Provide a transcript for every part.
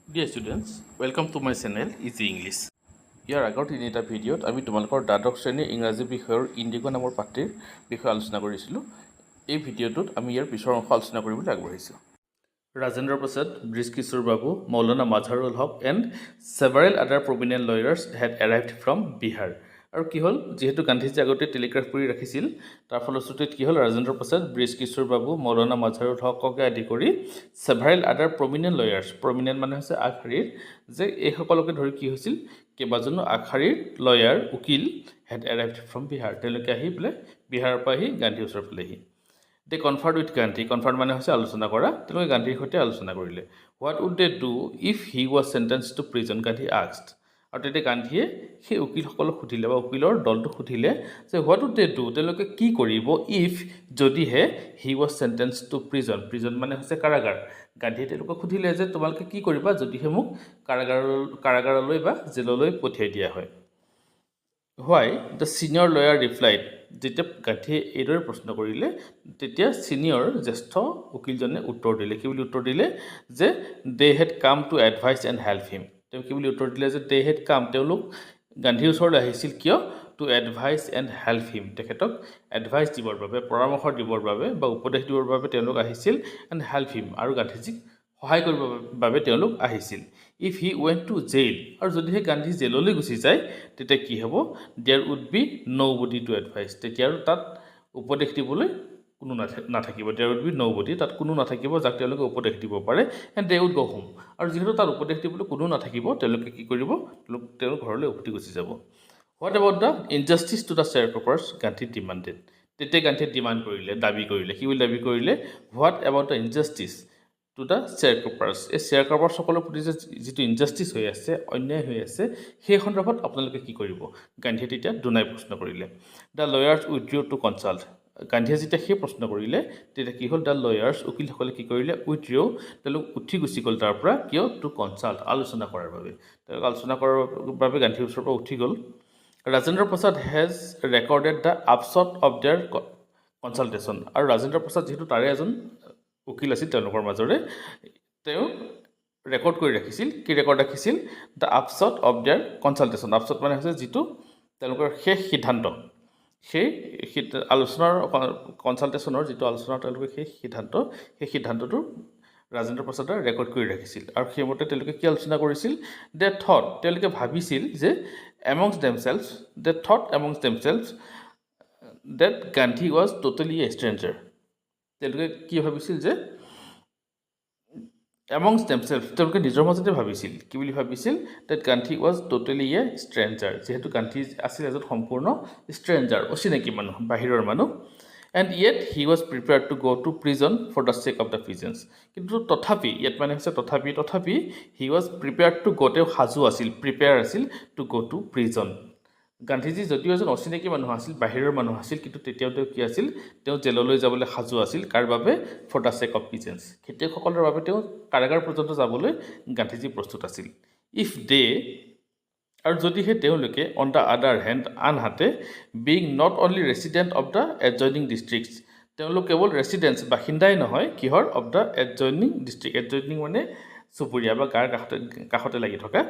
Dear students, welcome to my channel Easy English. ইয়াৰ আগৰ তিনিটা ভিডিঅ'ত আমি তোমালোকৰ দ্বাদশ শ্ৰেণীৰ ইংৰাজী বিষয়ৰ ইণ্ডিগো নামৰ পাঠটিৰ বিষয়ে আলোচনা কৰিছিলোঁ। এই ভিডিঅ'টোত আমি ইয়াৰ পিছৰ অংশ আলোচনা কৰিবলৈ আগবাঢ়িছোঁ। Rajendra Prasad, Brish Kishore Babu, Maulana Mazharul Haq and several other prominent lawyers had arrived from Bihar. আৰু কি হ'ল যেহেতু গান্ধীজী আগতে টেলিগ্ৰাফ কৰি ৰাখিছিল তাৰ ফলশ্ৰুতিত কি হ'ল ৰাজেন্দ্ৰ প্ৰসাদ ব্ৰিজ কিশোৰ বাবু মৌলানা মাজহাৰুল হককে আদি কৰি সেভাৰেল আদাৰ প্ৰমিনেণ্ট লয়াৰ্ছ প্ৰমিনেণ্ট মানে হৈছে আগশাৰীৰ যে এইসকলকে ধৰি কি হৈছিল কেইবাজনো আগশাৰীৰ লয়াৰ উকিল হেড এৰাইভড ফ্ৰম বিহাৰ তেওঁলোকে আহি পেলাই বিহাৰৰ পৰা আহি গান্ধীৰ ওচৰ পালেহি দে কনফাৰ্ড উইথ গান্ধী কনফাৰ্ড মানে হৈছে আলোচনা কৰা তেওঁলোকে গান্ধীৰ সৈতে আলোচনা কৰিলে what would they do if he was sentence to prison Gandhi asked আৰু তেতিয়া গান্ধীয়ে সেই উকিলসকলক সুধিলে বা উকিলৰ দলটোক সুধিলে যে হোৱাট উড দে ডু তেওঁলোকে কি কৰিব ইফ যদিহে he was sentence to prison prison মানে হৈছে কাৰাগাৰ গান্ধীয়ে তেওঁলোকক সুধিলে যে তোমালোকে কি কৰিবা যদিহে মোক কাৰাগাৰলৈ বা জেললৈ পঠিয়াই দিয়া হয় হোৱাই দ্য ছিনিয়ৰ লয়াৰ ৰিপ্লাইড যেতিয়া গান্ধীয়ে এইদৰে প্ৰশ্ন কৰিলে তেতিয়া ছিনিয়ৰ জ্যেষ্ঠ উকিলজনে উত্তৰ দিলে কি বুলি উত্তৰ দিলে যে they had come to advise and help him তেওঁ কি বুলি উত্তৰ দিলে যে দে হেড কাম তেওঁলোক গান্ধীৰ ওচৰলৈ আহিছিল কিয় to advise and help him তেখেতক এডভাইচ দিবৰ বাবে পৰামৰ্শ দিবৰ বাবে বা উপদেশ দিবৰ বাবে তেওঁলোক আহিছিল এণ্ড হেল্প হিম আৰু গান্ধীজীক সহায় কৰিবৰ বাবে তেওঁলোক আহিছিল if he went to jail আৰু যদিহে গান্ধী জেললৈ গুচি যায় তেতিয়া কি হ'ব there would be nobody to advise তেতিয়া আৰু তাত উপদেশ দিবলৈ কোনো নাথাকিব there would be nobody তাত কোনো নাথাকিব যাক তেওঁলোকে উপদেশ দিব পাৰে and they would go' home আৰু যিহেতু তাত উপদেশ দিবলৈ কোনো নাথাকিব তেওঁলোকে কি কৰিব তেওঁলোক ঘৰলৈ উভতি গুচি যাব what about the injustice to the sharecroppers Gandhi demanded তেতিয়া গান্ধীয়ে ডিমাণ্ড কৰিলে দাবী কৰিলে কি বুলি দাবী কৰিলে what about the injustice to the sharecroppers এই শ্বেয়াৰ ক্ৰপাৰ্ছসকলৰ প্ৰতি যে যিটো ইনজাষ্টিছ হৈ আছে অন্যায় হৈ আছে সেই সন্দৰ্ভত আপোনালোকে কি কৰিব গান্ধীয়ে তেতিয়া দুনাই প্ৰশ্ন কৰিলে the lawyers withdrew to consult গান্ধীয়ে যেতিয়া সেই প্ৰশ্ন কৰিলে তেতিয়া কি হ'ল দ্য লয়াৰ্ছ উকিলসকলে কি কৰিলে উইথড্ৰ তেওঁলোক উঠি গুচি গ'ল তাৰ পৰা কিয় টু কনচাল্ট আলোচনা কৰাৰ বাবে তেওঁলোক আলোচনা কৰাৰ বাবে গান্ধীৰ ওচৰৰ পৰা উঠি গ'ল Rajendra Prasad has recorded the upshot of their consultation আৰু ৰাজেন্দ্ৰ প্ৰসাদ যিহেতু তাৰে এজন উকিল আছিল তেওঁলোকৰ মাজৰে তেওঁ ৰেকৰ্ড কৰি ৰাখিছিল কি ৰেকৰ্ড ৰাখিছিল দ্য আপশ্বট অফ দেয়াৰ কনচাল্টেশ্যন আপশ্বট মানে হৈছে যিটো তেওঁলোকৰ শেষ সিদ্ধান্ত সেই আলোচনাৰ কনচাল্টেশ্যনৰ যিটো আলোচনাৰ তেওঁলোকে সেই সিদ্ধান্তটো ৰাজেন্দ্ৰ প্ৰসাদে ৰেকৰ্ড কৰি ৰাখিছিল আৰু সেইমতে তেওঁলোকে কি আলোচনা কৰিছিল দে থট তেওঁলোকে ভাবিছিল যে amongst themselves that Gandhi was totally a stranger তেওঁলোকে কি ভাবিছিল যে এমংছ দেমছেলফ তেওঁলোকে নিজৰ মাজতে ভাবিছিল কি বুলি ভাবিছিল that Gandhi was totally a stranger যিহেতু গান্ধী আছিল এজন সম্পূৰ্ণ ষ্ট্ৰেঞ্জাৰ অচিনাকি মানুহ বাহিৰৰ মানুহ and yet he was prepared to go' to prison for the sake of the peasants কিন্তু তথাপি ইয়াত মানে হৈছে তথাপি হি ৱাজ প্ৰিপেয়াৰ্ড টু গ' তেওঁ সাজু আছিল প্ৰিপেয়াৰ আছিল two go' to prison Gandhiji যদিও এজন অচিনাকি মানুহ আছিল বাহিৰৰ মানুহ আছিল কিন্তু তেতিয়াও তেওঁ কি আছিল তেওঁ জেললৈ যাবলৈ সাজু আছিল কাৰ বাবে ফৰ দ্য চেক অফ প্ৰিজেন্স খেতিয়কসকলৰ বাবে তেওঁ কাৰাগাৰ পৰ্যন্ত যাবলৈ গান্ধীজী প্ৰস্তুত আছিল ইফ দে আৰু যদিহে তেওঁলোকে অন দ্য আদাৰ হেণ্ড আনহাতে being not only resident of the adjoining districts তেওঁলোক কেৱল ৰেচিডেণ্টছ বাসিন্দাই নহয় কিহৰ of the adjoining district adjoining মানে চুবুৰীয়া বা গাৰ কাষতে লাগি থকা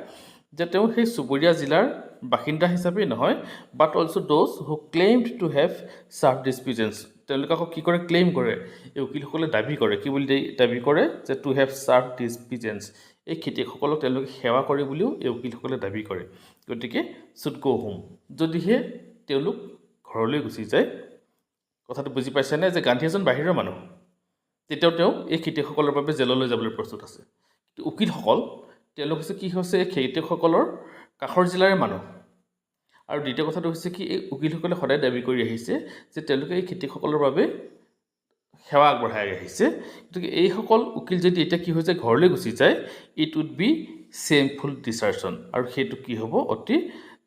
যে তেওঁ সেই চুবুৰীয়া জিলাৰ বাসিন্দা হিচাপেই নহয় but also' those who claimed to have serve this peasants তেওঁলোকে আকৌ কি কৰে ক্লেইম কৰে এই উকিলসকলে দাবী কৰে কি বুলি দাবী কৰে যে টু হেভ চাৰ্ভ দিছ প্ৰিজেন্স এই খেতিয়কসকলক তেওঁলোকে সেৱা কৰে বুলিও এই উকিলসকলে দাবী কৰে গতিকে শুড গ' হোম যদিহে তেওঁলোক ঘৰলৈ গুচি যায় কথাটো বুজি পাইছেনে যে গান্ধী এজন বাহিৰৰ মানুহ তেতিয়াও তেওঁ এই খেতিয়কসকলৰ বাবে জেললৈ যাবলৈ প্ৰস্তুত আছে কিন্তু উকিলসকল তেওঁলোক হৈছে কি হৈছে এই খেতিয়কসকলৰ কাষৰ জিলাৰে মানুহ আৰু দ্বিতীয় কথাটো হৈছে কি এই উকিলসকলে সদায় দাবী কৰি আহিছে যে তেওঁলোকে এই খেতিয়কসকলৰ বাবে সেৱা আগবঢ়াই আহিছে গতিকে এইসকল উকিল যদি এতিয়া কি হৈছে ঘৰলৈ গুচি যায় ইট উড বি চেমফুল ডিচাৰ্চন আৰু সেইটো কি হ'ব অতি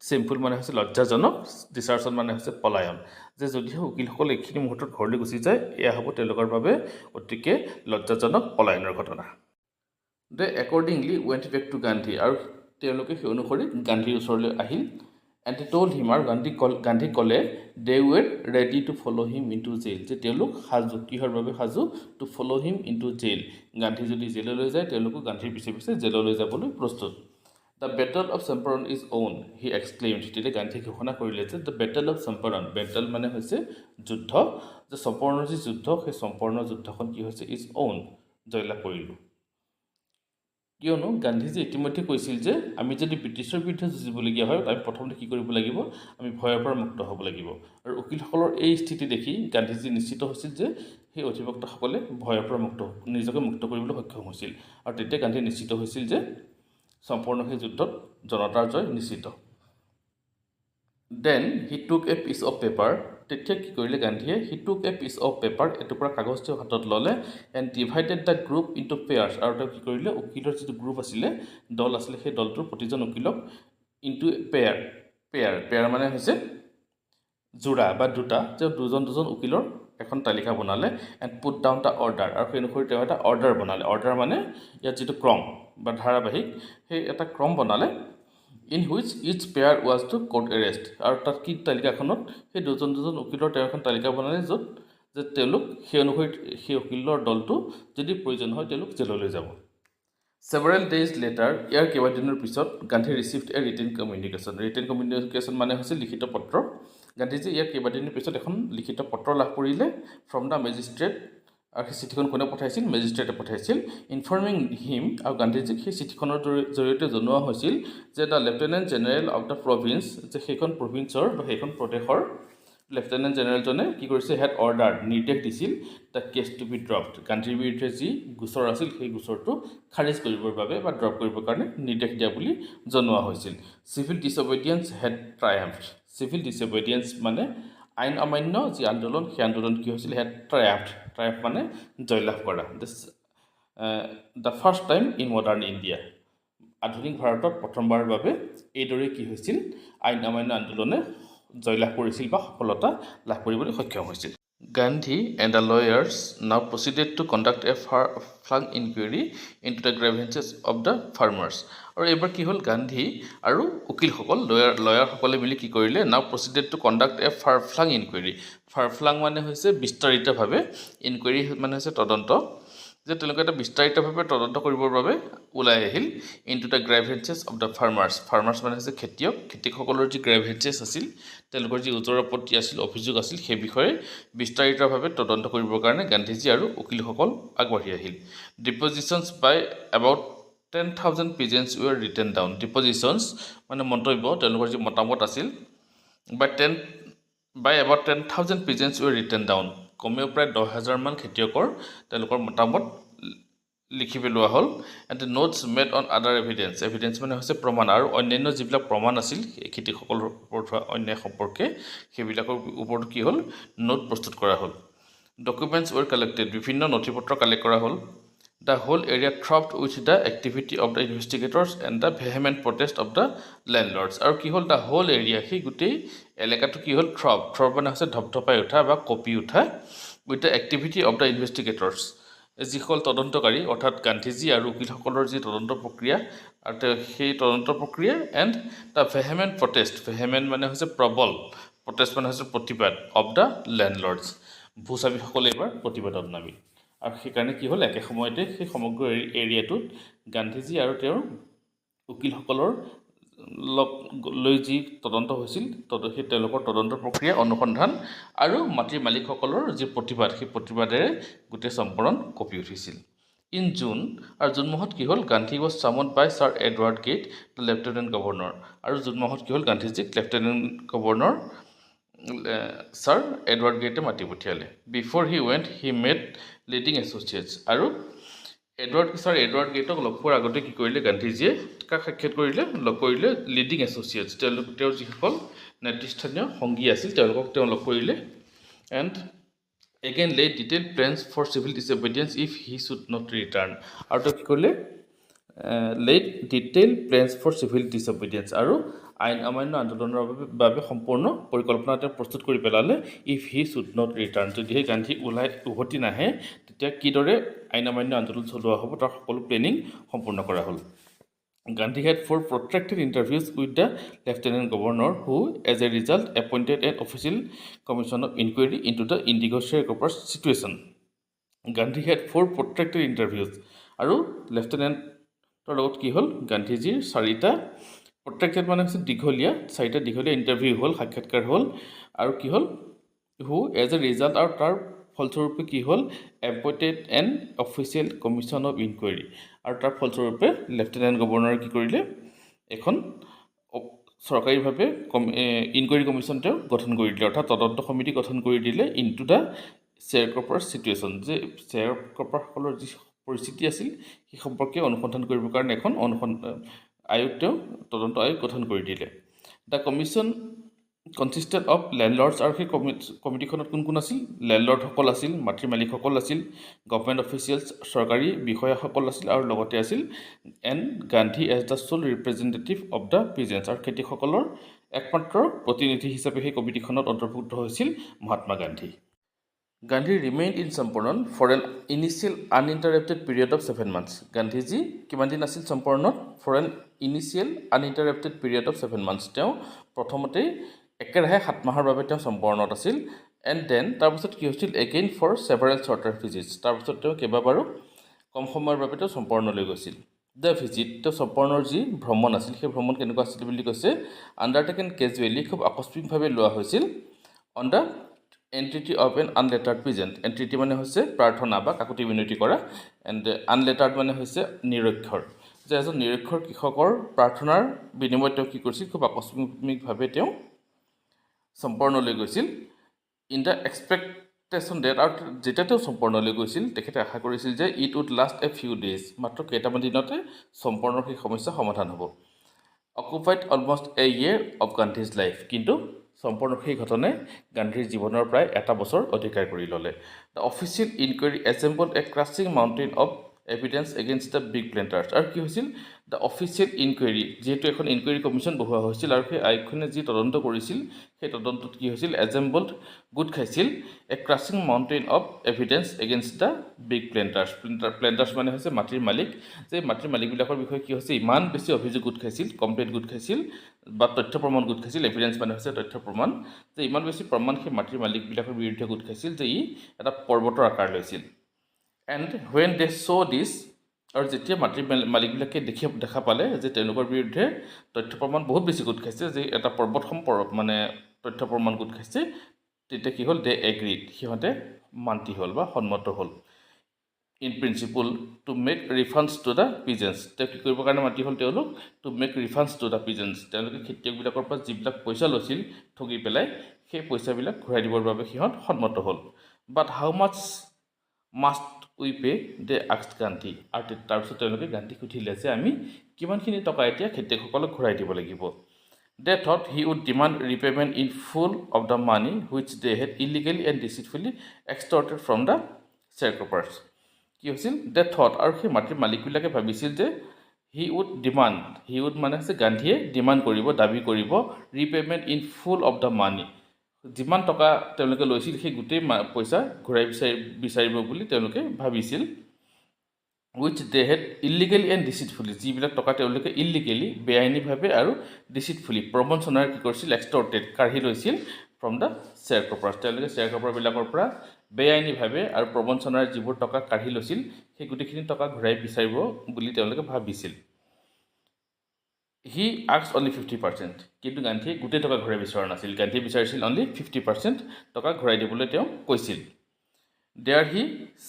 চেমফুল মানে হৈছে লজ্জাজনক ডিচাৰ্চন মানে হৈছে পলায়ন যে যদিহে উকিলসকল এইখিনি মুহূৰ্তত ঘৰলৈ গুচি যায় এয়া হ'ব তেওঁলোকৰ বাবে অতিকে লজ্জাজনক পলায়নৰ ঘটনা they accordingly went back to Gandhi আৰু তেওঁলোকে সেই অনুসৰি গান্ধীৰ ওচৰলৈ আহিল and they told him আৰু গান্ধী ক'লে they were ready to follow him into jail যে তেওঁলোক সাজু কিহৰ বাবে সাজু to follow him into jail Gandhi যদি জেললৈ যায় তেওঁলোক গান্ধীৰ পিছে পিছে জেললৈ যাবলৈ প্ৰস্তুত The battle of Champaran is on, he exclaimed. তেতিয়া গান্ধী ঘোষণা কৰিলে যে the battle of Champaran, battle মানে হৈছে যুদ্ধ, যে চম্পৰণৰ যি যুদ্ধ সেই চম্পৰণৰ যুদ্ধখন কি হৈছে is on, জয়লাভ কৰিলোঁ। কিয়নো গান্ধীজী ইতিমধ্যে কৈছিল যে আমি যদি ব্ৰিটিছৰ বিৰুদ্ধে যুঁজিবলগীয়া হয় আমি প্ৰথমতে কি কৰিব লাগিব আমি ভয়ৰ পৰা মুক্ত হ'ব লাগিব আৰু উকিলসকলৰ এই স্থিতি দেখি গান্ধীজী নিশ্চিত হৈছিল যে সেই অধিবক্তাসকলে ভয়ৰ পৰা নিজকে মুক্ত কৰিবলৈ সক্ষম হৈছিল আৰু তেতিয়া গান্ধী নিশ্চিত হৈছিল যে সম্পূৰ্ণ সেই যুদ্ধত জনতাৰ জয় নিশ্চিত দেন হি টুক এ পিচ অফ পেপাৰ তেতিয়া কি কৰিলে গান্ধীয়ে হি টুক এ পিচ অফ পেপাৰ এটুকুৰা কাগজ তেওঁ হাতত ল'লে and divided the group into pairs আৰু তেওঁ কি কৰিলে উকিলৰ যিটো গ্ৰুপ আছিলে দল আছিলে সেই দলটোৰ প্ৰতিজন উকিলক ইনটু পেয়াৰ মানে হৈছে যোৰা বা দুটা তেওঁ দুজন উকিলৰ এখন তালিকা বনালে and put down the order আৰু সেই অনুসৰি তেওঁ এটা অৰ্ডাৰ বনালে অৰ্ডাৰ মানে ইয়াত যিটো ক্ৰম বা ধাৰাবাহিক সেই এটা ক্ৰম বনালে in which each pair was to court arrest আৰু তাত কি তালিকাখনত সেই দুজন উকিলৰ তেওঁ এখন তালিকা বনালে য'ত যে তেওঁলোক সেই অনুসৰি সেই উকিলৰ দলটো যদি প্ৰয়োজন হয় তেওঁলোক জেললৈ যাব several days later ইয়াৰ কেইবাদিনৰ পিছত Gandhi received a written communication মানে হৈছে লিখিত পত্ৰ গান্ধীজী ইয়াৰ কেইবাদিনৰ পিছত এখন লিখিত পত্ৰ লাভ কৰিলে from the magistrate আৰু সেই চিঠিখন কোনে পঠাইছিল মেজিষ্ট্ৰেটে পঠাইছিল ইনফৰ্মিং হিম আৰু গান্ধীজীক সেই চিঠিখনৰ জৰিয়তে জনোৱা হৈছিল যে the lieutenant general of the province যে সেইখন প্ৰভিন্সৰ বা সেইখন প্ৰদেশৰ লেফটেনেণ্ট জেনেৰেলজনে কি কৰিছে হেড অৰ্ডাৰ নিৰ্দেশ দিছিল দ্য কেছ টু বি ড্ৰপড গান্ধীৰ বিৰুদ্ধে যি গোচৰ আছিল সেই গোচৰটো খাৰিজ কৰিবৰ বাবে বা ড্ৰপ কৰিবৰ কাৰণে নিৰ্দেশ দিয়া বুলি জনোৱা হৈছিল চিভিল ডিছঅবেডিয়েঞ্চ হেড ট্ৰায়াম্ফড চিভিল ডিছঅবেডিয়েঞ্চ মানে আইন অমান্য যি আন্দোলন সেই আন্দোলন কি হৈছিল হেড ট্ৰায়াম্ফ মানে জয়লাভ কৰা the first time in modern India আধুনিক ভাৰতত প্ৰথমবাৰৰ বাবে এইদৰে কি হৈছিল আইন অমান্য আন্দোলনে জয়লাভ কৰিছিল বা সফলতা লাভ কৰিবলৈ সক্ষম হৈছিল Gandhi and the lawyers now proceeded to conduct a far-flung inquiry into the grievances of the farmers. আৰু এবাৰ কি হ'ল গান্ধী আৰু উকিলসকল লয়াৰসকলে মিলি কি কৰিলে now proceeded to conduct a far-flung inquiry. Far-flung মানে হৈছে বিস্তাৰিতভাৱে ইনকুৱেৰী মানে হৈছে তদন্ত যে তেওঁলোকে এটা বিস্তাৰিতভাৱে তদন্ত কৰিবৰ বাবে ওলাই আহিল into the grievances of the farmers মানে হৈছে খেতিয়কসকলৰ যি গ্ৰেভেঞ্চেছ আছিল তেওঁলোকৰ যি ওজৰ আপত্তি আছিল অভিযোগ আছিল সেই বিষয়ে বিস্তাৰিতভাৱে তদন্ত কৰিবৰ কাৰণে গান্ধীজী আৰু উকিলসকল আগবাঢ়ি আহিল depositions by about 10,000 pigeons were written down depositions মানে মন্তব্য তেওঁলোকৰ যি মতামত আছিল by about 10,000 pigeons were written down কমেও প্ৰায় 10,000 মান খেতিয়কৰ তেওঁলোকৰ মতামত লিখি পেলোৱা হ'ল এণ্ড নোটছ মেড অন আদাৰ এভিডেন্স মানে হৈছে প্ৰমাণ আৰু অন্যান্য যিবিলাক প্ৰমাণ আছিল খেতিয়কসকলৰ ওপৰত হোৱা অন্যায় সম্পৰ্কে সেইবিলাকৰ ওপৰত কি হ'ল নোট প্ৰস্তুত কৰা হ'ল ডকুমেণ্টছ ৱেৰ কালেক্টেড বিভিন্ন নথিপত্ৰ কালেক্ট কৰা হ'ল The whole area throbbed with the activity of the investigators and the vehement protest of the landlords. আৰু কি হ'ল the whole area সেই গোটেই এলেকাটো কি হ'ল throb মানে হৈছে ধপধপাই উঠা বা কঁপি উঠা with the activity of the investigators. যিসকল তদন্তকাৰী অৰ্থাৎ গান্ধীজী আৰু উকিলসকলৰ যি তদন্ত প্ৰক্ৰিয়া আৰু সেই তদন্ত প্ৰক্ৰিয়া এণ্ড দ্য ভেহেমেণ্ট ভেহেমেণ্ট মানে হৈছে প্ৰবল প্ৰটেষ্ট মানে হৈছে প্ৰতিবাদ অফ দ্য লেণ্ডলৰ্ডছ ভূস্বামীসকলে এইবাৰ প্ৰতিবাদত নামিল আৰু সেইকাৰণে কি হ'ল একে সময়তে সেই সমগ্ৰ এৰিয়াটোত গান্ধীজী আৰু তেওঁৰ উকিলসকলৰ লৈ যি তদন্ত হৈছিল সেই তেওঁলোকৰ তদন্ত প্ৰক্ৰিয়া অনুসন্ধান আৰু মাটিৰ মালিকসকলৰ যি প্ৰতিবাদ সেই প্ৰতিবাদেৰে গোটেই চম্পৰণ কঁপি উঠিছিল ইন জুন আৰু জুন মাহত কি হ'ল Gandhi was summoned by Sir Edward Gait the lieutenant governor আৰু জুন মাহত কি হ'ল গান্ধীজীক লেফটেনেণ্ট গভৰ্ণৰ ছাৰ এডৱাৰ্ড গেটে মাতি পঠিয়ালে before he went he made leading associates আৰু ছাৰ এডৱাৰ্ড গেটক লগ পোৱাৰ আগতে কি কৰিলে গান্ধীজীয়ে কাক সাক্ষাৎ লগ কৰিলে লিডিং এছ'চিয়েটছ তেওঁৰ যিসকল নেতৃস্থানীয় সংগী আছিল তেওঁলোকক তেওঁ লগ কৰিলে and again laid detail plans for civil disobedience if he should not return আৰু তেওঁ কি কৰিলে laid detail plans for civil disobedience আৰু আইন অমান্য আন্দোলনৰ বাবে সম্পূৰ্ণ পৰিকল্পনা তেওঁ প্ৰস্তুত কৰি পেলালে if he should not return যদিহে গান্ধী উভতি নাহে তেতিয়া কিদৰে আইন অমান্য আন্দোলন চলোৱা হ'ব তাৰ সকলো প্লেনিং সম্পূৰ্ণ কৰা হ'ল Gandhi had 4 protracted interviews with the Lieutenant Governor, who, as a result, appointed an official commission of inquiry into the Indigo sharecroppers' situation. Gandhi had 4 protracted interviews, আৰু লেফটেনেণ্টৰ লগত কি হ'ল গান্ধীজীৰ 4টা প্ৰট্ৰেক্টেড মানে হৈছে দীঘলীয়া 4টা দীঘলীয়া ইণ্টাৰভিউ হ'ল সাক্ষাৎকাৰ হ'ল আৰু কি হ'ল হু এজ এ ৰিজাল্ট আৰু তাৰ ফলস্বৰূপে কি হ'ল appointed N official commission of enquiry আৰু তাৰ ফলস্বৰূপে লেফটেনেণ্ট গভৰ্ণৰে কি কৰিলে এখন চৰকাৰীভাৱে ইনকুৱাৰী কমিশ্যন তেওঁ গঠন কৰি দিলে অৰ্থাৎ তদন্ত সমিতি গঠন কৰি দিলে ইনটু দ্য শ্বেয়াৰক্ৰপাৰ চিটুৱেশ্যন যে শ্বেয়াৰক্ৰপাৰসকলৰ যি পৰিস্থিতি আছিল সেই সম্পৰ্কে অনুসন্ধান কৰিবৰ কাৰণে এখন আয়োগ তেওঁ তদন্ত আয়োগ গঠন কৰি দিলে দ্য কমিশ্যন কনচিষ্টেড অফ লেণ্ডলৰ্ডছ আৰু সেই কমিটিখনত কোন কোন আছিল লেণ্ডলৰ্ডসকল আছিল মাটিৰ মালিকসকল আছিল গভৰ্ণমেণ্ট অফিচিয়েলছ চৰকাৰী বিষয়াসকল আছিল আৰু লগতে আছিল and Gandhi as the sole representative of the peasants আৰু খেতিয়কসকলৰ একমাত্ৰ প্ৰতিনিধি হিচাপে সেই কমিটিখনত অন্তৰ্ভুক্ত হৈছিল Mahatma Gandhi Gandhi remained in Champaran for an initial uninterrupted period of 7 months. Gandhiji কিমান দিন আছিল চম্পৰণত for an initial uninterrupted period of 7 months. তেওঁ প্ৰথমতে একেৰাহে 7 মাহৰ বাবে তেওঁ চম্পৰণত আছিল and then তাৰপিছত কি হৈছিল again for several shorter visits. তাৰপিছত তেওঁ কেইবাবাৰো কম সময়ৰ বাবে তেওঁ চম্পৰণলৈ গৈছিল. The visit তেওঁ চম্পৰণৰ যি ভ্ৰমণ আছিল সেই ভ্ৰমণ কেনেকুৱা আছিল বুলি কৈছে undertaken casually খুব আকস্মিকভাৱে লোৱা হৈছিল on the এণ্ট্ৰিটি অফ এন আনলেটাৰ্ড পিজেণ্ট এণ্ট্ৰিটি মানে হৈছে প্ৰাৰ্থনা বা কাকতি বিনতি কৰা এণ্ড আনলেটাৰ্ড মানে হৈছে নিৰক্ষৰ যে এজন নিৰক্ষৰ কৃষকৰ প্ৰাৰ্থনাৰ বিনিময়ত তেওঁ কি কৰিছিল খুব আকস্মিকভাৱে তেওঁ চম্পৰণলৈ গৈছিল ইন দ্য এক্সপেক্টেশ্যন ডেট আৰু যেতিয়া তেওঁ চম্পৰণলৈ গৈছিল তেখেতে আশা কৰিছিল যে it would last a few days মাত্ৰ কেইটামান দিনতে চম্পৰণৰ সেই সমস্যা সমাধান হ'ব occupied almost a year of Gandhi's life কিন্তু সম্পূৰ্ণ সেই ঘটনাই গান্ধীৰ জীৱনৰ প্ৰায় এটা বছৰ অধিকাৰ কৰি ল'লে the official inquiry assembled a crushing mountain of evidence against the big planters আৰু কি হৈছিল দ্য অফিচিয়েল ইনকুৱাৰী যিহেতু এখন ইনকুৱাৰী কমিশ্যন বহোৱা হৈছিল আৰু সেই আয়োগখনে যি তদন্ত কৰিছিল সেই তদন্তত কি হৈছিল এছেম্বলড গোট খাইছিল a crushing mountain of evidence against the big planters মানে হৈছে মাটিৰ মালিক যে মাটিৰ মালিকবিলাকৰ বিষয়ে কি হৈছে ইমান বেছি অভিযোগ গোট খাইছিল কমপ্লেইন গোট খাইছিল বা তথ্য প্ৰমাণ গোট খাইছিল এভিডেন্স মানে হৈছে তথ্য প্ৰমাণ যে ইমান বেছি প্ৰমাণ সেই মাটিৰ মালিকবিলাকৰ বিৰুদ্ধে গোট খাইছিল যে ই এটা পৰ্বতৰ আকাৰ লৈছিল এণ্ড হুৱেন দে চ' দিছ আৰু যেতিয়া মাটিৰ মালিকবিলাকে দেখা পালে যে তেওঁলোকৰ বিৰুদ্ধে তথ্য প্ৰমাণ বহুত বেছি গোট খাইছে যে এটা পৰ্বত মানে তথ্য প্ৰমাণ গোট খাইছে তেতিয়া কি হ'ল দে এগ্ৰিড সিহঁতে মান্তি হ'ল বা সন্মত হ'ল in principle to make refunds to the peasants তেওঁ কি কৰিবৰ কাৰণে মাতি হ'ল তেওঁলোক to make refunds to the peasants তেওঁলোকে খেতিয়কবিলাকৰ পৰা যিবিলাক পইচা লৈছিল ঠগি পেলাই সেই পইচাবিলাক ঘূৰাই দিবৰ বাবে সিহঁত সন্মত হ'ল but how much must we pay they আক্সড গান্ধী আৰু তাৰপিছত তেওঁলোকে গান্ধীক সুধিলে যে আমি কিমানখিনি টকা এতিয়া খেতিয়কসকলক ঘূৰাই দিব লাগিব they thought he would demand repayment in full of the money which they had illegally and deceitfully extorted from the sharecroppers কি হৈছিল দে থট আৰু সেই মাটিৰ মালিকবিলাকে ভাবিছিল যে হি উড মানে হৈছে গান্ধীয়ে ডিমাণ্ড কৰিব দাবী কৰিব repayment in full of the money যিমান টকা তেওঁলোকে লৈছিল সেই গোটেই পইচা ঘূৰাই বিচাৰিব বুলি তেওঁলোকে ভাবিছিল which they had illegally and deceitfully যিবিলাক টকা তেওঁলোকে ইলিগেলি বেআইনীভাৱে আৰু ডিচিটফুলি প্ৰবঞ্চনাৰে কি কৰিছিল এক্সটৰ্টেড কাঢ়ি লৈছিল ফ্ৰম দ্য শ্বেয়াৰক্ৰপাৰ্ছ তেওঁলোকে শ্বেয়াৰক্ৰপাৰবিলাকৰ পৰা বেআইনীভাৱে আৰু প্ৰবঞ্চনাৰে যিবোৰ টকা কাঢ়ি লৈছিল সেই গোটেইখিনি টকা ঘূৰাই বিচাৰিব বুলি তেওঁলোকে ভাবিছিল হি আক্স অনলি 50% কিন্তু গান্ধীয়ে গোটেই টকা ঘূৰাই বিচৰা নাছিল গান্ধীয়ে বিচাৰিছিল অনলি 50% টকা ঘূৰাই দিবলৈ তেওঁ কৈছিল দেয়াৰ হি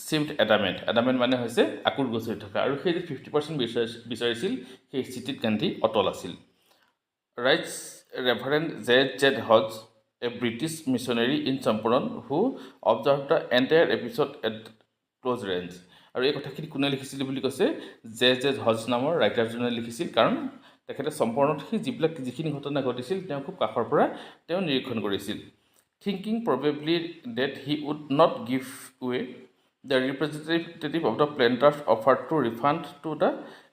চিমড এডামেণ্ট মানে হৈছে আকুৰ গছৰি থকা আৰু সেই যে 50% বিচাৰিছিল সেই স্থিতিত গান্ধী অটল আছিল writes Reverend Z Hodge a British missionary in Champaran who observed the entire episode at close range আৰু এই কথাখিনি কোনে লিখিছিল বুলি কৈছে জে হজ নামৰ ৰাইটাৰজনে লিখিছিল কাৰণ তেখেতে চম্পৰণত সেই যিখিনি ঘটনা ঘটিছিল তেওঁ খুব কাষৰ পৰা তেওঁ নিৰীক্ষণ কৰিছিল thinking probably that he would not give way the representative of the planters offer to refund to the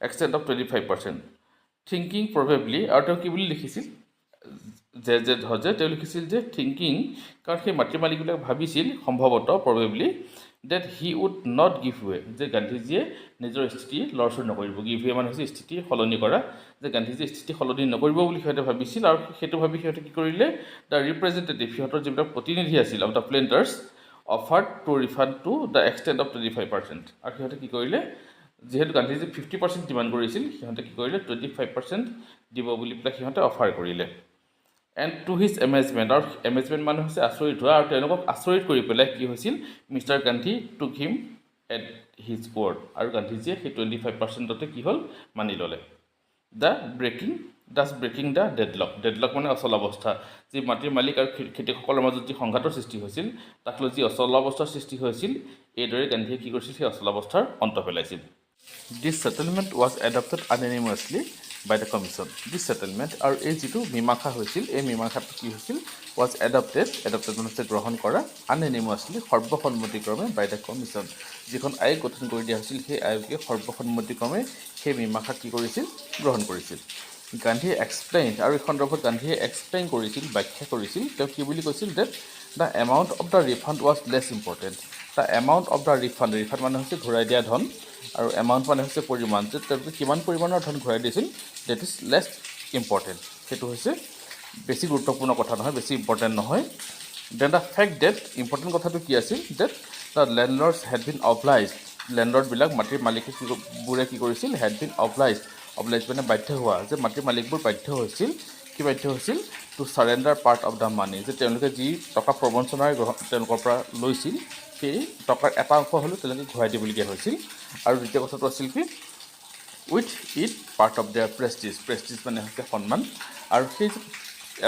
extent of 25% thinking probably আৰু তেওঁ কি বুলি লিখিছিল জে হজে তেওঁ লিখিছিল যে থিংকিং কাৰণ সেই মাটিৰ মালিকবিলাক ভাবিছিল সম্ভৱতঃ probably that he would not give way, যে গান্ধীজীয়ে নিজৰ স্থিতি লৰচৰ নকৰিব। গিভ ৱে মানে হৈছে স্থিতি সলনি কৰা, যে গান্ধীজীয়ে স্থিতি সলনি নকৰিব বুলি সিহঁতে ভাবিছিল। আৰু সেইটো ভাবি সিহঁতে কি কৰিলে, দ্য ৰিপ্ৰেজেণ্টেটিভ, সিহঁতৰ যিবিলাক প্ৰতিনিধি আছিল of the planters, offered to refund to the extent of 25%। আৰু সিহঁতে কি কৰিলে, যিহেতু গান্ধীজী 50% ডিমাণ্ড কৰিছিল, সিহঁতে কি কৰিলে 25% দিব বুলি পেলাই সিহঁতে অফাৰ কৰিলে। এণ্ড টু হিজ এমেজমেণ্ট, আৰু এমেজমেণ্ট মানে হৈছে আচৰিত হোৱা, আৰু তেওঁলোকক আচৰিত কৰি পেলাই কি হৈছিল, মিষ্টাৰ গান্ধী টুক হিম এট হিজ ৱৰ্ড, আৰু গান্ধীজীয়ে সেই 25%তে কি হ'ল, মানি ল'লে। Das breaking the deadlock, deadlock মানে অচল অৱস্থা, যি মাটিৰ মালিক আৰু খেতিয়কসকলৰ মাজত যি সংঘাতৰ সৃষ্টি হৈছিল, তাক লৈ যি অচল অৱস্থাৰ সৃষ্টি হৈছিল, এইদৰে গান্ধীয়ে কি কৰিছিল, সেই অচল অৱস্থাৰ অন্ত পেলাইছিল। This settlement was adopted unanimously by the commission. This settlement, আৰু এই যিটো মীমাংসা হৈছিল, এই মীমাংসাটো কি হৈছিল, was adopted মানে গ্ৰহণ কৰা, unanimously সৰ্বসন্মতিক্ৰমে by the commission, যিখন আয়োগ গঠন কৰি দিয়া হৈছিল, সেই আয়োগে সৰ্বসন্মতিক্ৰমে সেই মীমাংসা কি কৰিছিল, গ্ৰহণ কৰিছিল। গান্ধীয়ে এক্সপ্লেইন, আৰু এই সন্দৰ্ভত গান্ধীয়ে এক্সপ্লেইন কৰিছিল, ব্যাখ্যা কৰিছিল, তেওঁ কি বুলি কৈছিল, that the amount of the refund was less important. The amount of the refund, refund মানে হৈছে ঘূৰাই দিয়া ধন, আৰু এমাউণ্ট মানে হৈছে পৰিমাণ, যে তেওঁলোকে কিমান পৰিমাণৰ ধন ঘূৰাই দিছিল, ডেট ইজ লেছ ইম্পৰ্টেণ্ট, সেইটো হৈছে বেছি গুৰুত্বপূৰ্ণ কথা নহয়, বেছি ইম্পৰ্টেণ্ট নহয়। Then the fact that, important কথাটো কি আছিল, that the landlords had been obliged, লেণ্ডলৰ্ডবিলাক মাটিৰ মালিকবোৰে কি কৰিছিল, হেড বিন অবলাইজড, অবলাইজ মানে বাধ্য হোৱা, যে মাটিৰ মালিকবোৰ বাধ্য হৈছিল, কি বাধ্য হৈছিল, to surrender part of the money, যে তেওঁলোকে যি টকা প্ৰবঞ্চনাৰে তেওঁলোকৰ পৰা লৈছিল, সেই টকাৰ এটা অংশ হ'লেও তেওঁলোকে ঘূৰাই দিবলগীয়া হৈছিল। আৰু দ্বিতীয় কথাটো আছিল কি, with it part of there Prestige, Prestige মানে হৈছে সন্মান, আৰু সেই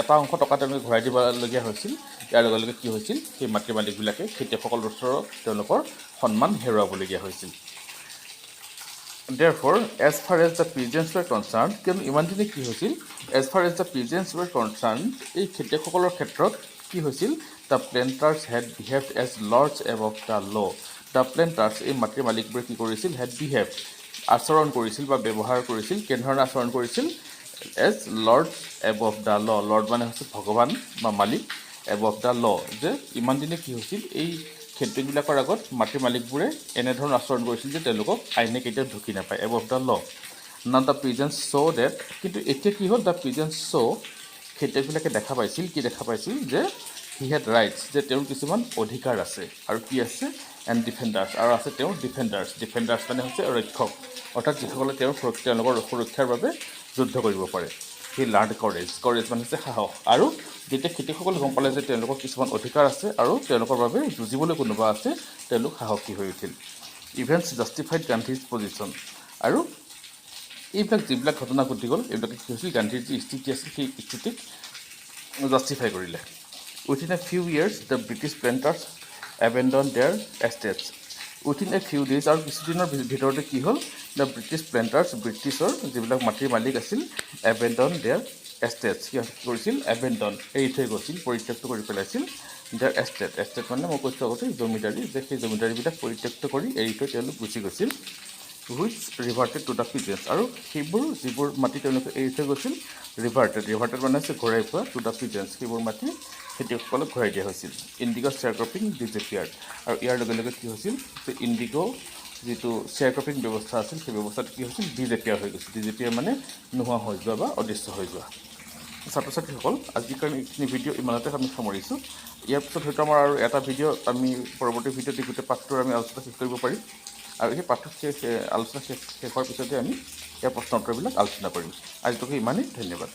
এটা অংশ টকা তেওঁলোকে ঘূৰাই দিবলগীয়া হৈছিল। ইয়াৰ লগে লগে কি হৈছিল, সেই মাটিৰ মালিকবিলাকে খেতিয়কসকলৰ ওচৰত তেওঁলোকৰ সন্মান হেৰুৱাবলগীয়া হৈছিল। Therefore, as far as the peasants were concerned, কিয়নো ইমান দিনে কি হৈছিল, as far as the peasants were concerned, এই খেতিয়কসকলৰ ক্ষেত্ৰত কি হৈছিল, the planters had behaved as lords above the law, the planters এই মাটিৰ মালিকবোৰে কি কৰিছিল, হেড বিহেভড আচৰণ কৰিছিল বা ব্যৱহাৰ কৰিছিল, কেনেধৰণে আচৰণ কৰিছিল, as lords above the law, lord মানে হৈছে ভগৱান বা মালিক, এবভ দ্য ল, যে ইমান দিনে কি হৈছিল, এই খেতিয়কবিলাকৰ আগত মাটিৰ মালিকবোৰে এনেধৰণৰ আচৰণ কৰিছিল যে তেওঁলোকক আইনে কেতিয়াও ঢুকি নাপায়, এবভ দ্য ল। নাও দ্য পিজেন্টছ শ্ব' ডেট, কিন্তু এতিয়া কি হ'ল, দ্য পিজেন্টছ শ্ব', খেতিয়কবিলাকে দেখা পাইছিল, কি দেখা পাইছিল, যে হি হেড ৰাইটছ, যে তেওঁৰ কিছুমান অধিকাৰ আছে, আৰু কি আছে, এণ্ড ডিফেণ্ডাৰ্ছ, আৰু আছে তেওঁৰ ডিফেণ্ডাৰ্ছ, ডিফেণ্ডাৰ্ছ মানে হৈছে ৰক্ষক, অৰ্থাৎ যিসকলে তেওঁলোকৰ সুৰক্ষাৰ বাবে যুদ্ধ কৰিব পাৰে। হি লাৰ্ণ কৰেজ, কৰেজ মানে হৈছে সাহস, আৰু যেতিয়া খেতিয়কসকলে গম পালে যে তেওঁলোকৰ কিছুমান অধিকাৰ আছে আৰু তেওঁলোকৰ বাবে যুঁজিবলৈ কোনোবা আছে, তেওঁলোক সাহসী হৈ উঠিল। ইভেণ্টছ জাষ্টিফাইড গান্ধীজ পজিশ্যন, আৰু এইবিলাক যিবিলাক ঘটনা ঘটি গ'ল, এইবিলাকে কি হৈছিল, গান্ধীৰ যি স্থিতি আছিল সেই স্থিতিক জাষ্টিফাই কৰিলে। Within a few years the British planters abandon their estates, within a few days, আৰু কিছুদিনৰ ভিতৰতে কি হ'ল, দ্য ব্ৰিটিছ প্লেণ্টাৰ্ছ, ব্ৰিটিছৰ যিবিলাক মাটিৰ মালিক আছিল, এবেণ্ডন দেয়াৰ এষ্টেটছ, সিহঁতে কি কৰিছিল, এবেণ্ডন এৰি থৈ গৈছিল, পৰিত্যক্ত কৰি পেলাইছিল, দেয়াৰ এষ্টেট, এষ্টেট মানে মই কৈছোঁ আগতে জমিদাৰী, যে সেই জমিদাৰীবিলাক পৰিত্যক্ত কৰি এৰি থৈ তেওঁলোক গুচি গৈছিল। হুইচ ৰিভাৰ্টেড টু দ্য পিজেন্টছ, আৰু সেইবোৰ যিবোৰ মাটি তেওঁলোকে এৰি থৈ গৈছিল, ৰিভাৰ্টেড মানে হৈছে ঘূৰাই পোৱা, টু দ্য পিজেন্টছ, সেইবোৰ মাটি খেতিয়কসকলক ঘূৰাই দিয়া হৈছিল। ইণ্ডিগ' শ্বেয়াৰ ক্ৰপিং ডিজেপিয়াৰ্ড, আৰু ইয়াৰ লগে লগে কি হৈছিল, যে ইণ্ডিগ' যিটো শ্বেয়াৰ ক্ৰপিং ব্যৱস্থা আছিল, সেই ব্যৱস্থাটো কি হৈছিল, ডিজেপিয়াৰ হৈ গৈছিল, ডিজেপিয়াৰ মানে নোহোৱা হৈ যোৱা বা অদৃশ্য হৈ যোৱা। ছাত্ৰ ছাত্ৰীসকল, আজিৰ কাৰণে এইখিনি ভিডিঅ' ইমানতে আমি সামৰিছোঁ। ইয়াৰ পিছত হয়তো আমাৰ আৰু এটা ভিডিঅ' আমি পৰৱৰ্তী ভিডিঅ'ত এই গোটেই পাঠটোৰ আমি আলোচনা শেষ কৰিব পাৰিম, আৰু সেই পাঠটো আলোচনা শেষ হোৱাৰ পিছতে আমি ইয়াৰ প্ৰশ্ন উত্তৰবিলাক আলোচনা কৰিম। আজিলৈকে ইমানেই, ধন্যবাদ।